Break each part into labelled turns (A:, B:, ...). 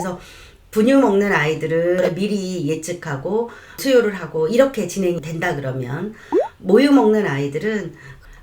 A: 그래서 분유 먹는 아이들은 미리 예측하고 수유를 하고 이렇게 진행이 된다 그러면, 모유 먹는 아이들은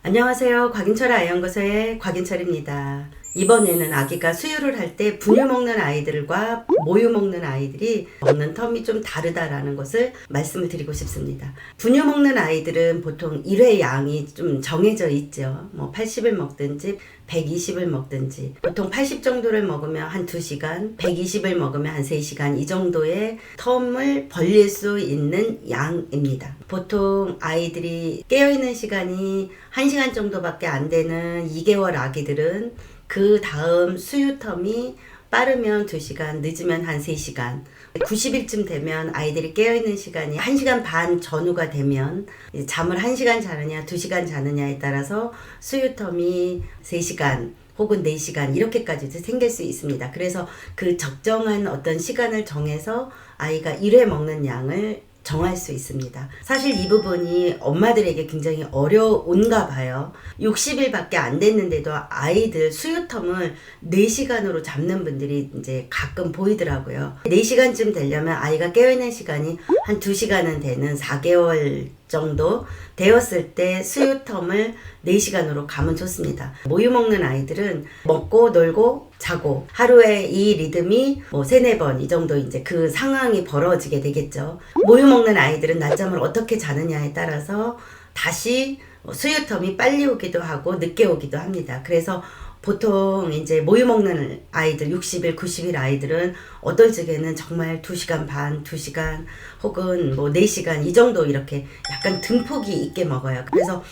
A: 안녕하세요. 곽인철 아이연구소의 곽인철입니다. 이번에는 아기가 수유를 할 때 분유 먹는 아이들과 모유 먹는 아이들이 먹는 텀이 좀 다르다라는 것을 말씀을 드리고 싶습니다. 분유 먹는 아이들은 보통 1회 양이 좀 정해져 있죠. 뭐 80을 먹든지 120을 먹든지, 보통 80 정도를 먹으면 한 2시간, 120을 먹으면 한 3시간, 이 정도의 텀을 벌릴 수 있는 양입니다. 보통 아이들이 깨어있는 시간이 1시간 정도밖에 안 되는 2개월 아기들은 그 다음 수유 텀이 빠르면 2시간, 늦으면 한 3시간, 90일쯤 되면 아이들이 깨어있는 시간이 1시간 반 전후가 되면 잠을 1시간 자느냐 2시간 자느냐에 따라서 수유 텀이 3시간 혹은 4시간 이렇게까지도 생길 수 있습니다. 그래서 그 적정한 어떤 시간을 정해서 아이가 1회 먹는 양을 정할 수 있습니다. 사실 이 부분이 엄마들에게 굉장히 어려운가 봐요. 60일밖에 안 됐는데도 아이들 수유텀을 4시간으로 잡는 분들이 이제 가끔 보이더라고요. 4시간쯤 되려면 아이가 깨어있는 시간이 한 2시간은 되는 4개월 정도 되었을 때 수유텀을 4시간으로 가면 좋습니다. 모유 먹는 아이들은 먹고 놀고 자고 하루에 이 리듬이 뭐 3-4번 이 정도 이제 그 상황이 벌어지게 되겠죠. 모유 먹는 아이들은 낮잠을 어떻게 자느냐에 따라서 다시 수유텀이 빨리 오기도 하고 늦게 오기도 합니다. 그래서 보통 이제 모유 먹는 아이들 60일, 90일 아이들은 어떨 적에는 정말 2시간 반, 2시간 혹은 뭐 4시간 이 정도 이렇게 약간 등폭이 있게 먹어요. 그래서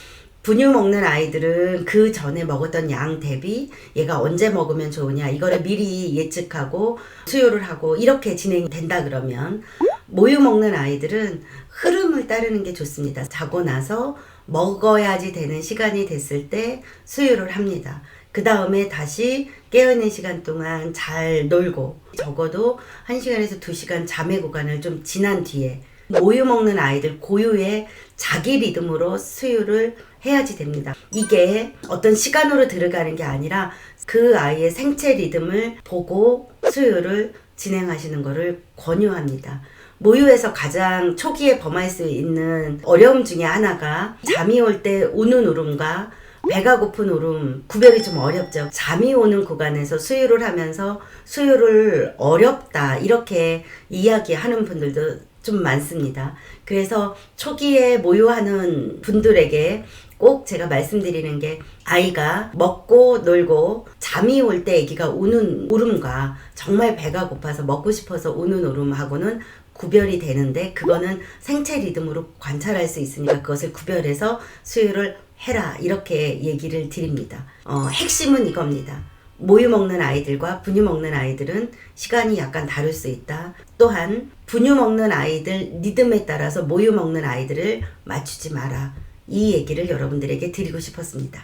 A: 분유 먹는 아이들은 그 전에 먹었던 양 대비 얘가 언제 먹으면 좋으냐 이거를 미리 예측하고 수유를 하고 이렇게 진행이 된다 그러면, 모유 먹는 아이들은 흐름을 따르는 게 좋습니다. 자고 나서 먹어야지 되는 시간이 됐을 때 수유를 합니다. 그 다음에 다시 깨어있는 시간 동안 잘 놀고 적어도 1시간에서 2시간 잠의 구간을 좀 지난 뒤에 모유 먹는 아이들 고유의 자기 리듬으로 수유를 해야지 됩니다. 이게 어떤 시간으로 들어가는 게 아니라 그 아이의 생체 리듬을 보고 수유를 진행하시는 것을 권유합니다. 모유에서 가장 초기에 범할 수 있는 어려움 중에 하나가 잠이 올 때 우는 울음과 배가 고픈 울음, 구별이 좀 어렵죠. 잠이 오는 구간에서 수유를 하면서 수유를 어렵다 이렇게 이야기하는 분들도 좀 많습니다. 그래서 초기에 모유하는 분들에게 꼭 제가 말씀드리는 게, 아이가 먹고 놀고 잠이 올 때 아기가 우는 울음과 정말 배가 고파서 먹고 싶어서 우는 울음하고는 구별이 되는데, 그거는 생체 리듬으로 관찰할 수 있으니까 그것을 구별해서 수유를 해라 이렇게 얘기를 드립니다. 핵심은 이겁니다. 모유 먹는 아이들과 분유 먹는 아이들은 시간이 약간 다를 수 있다. 또한 분유 먹는 아이들 리듬에 따라서 모유 먹는 아이들을 맞추지 마라. 이 얘기를 여러분들에게 드리고 싶었습니다.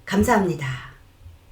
A: 감사합니다.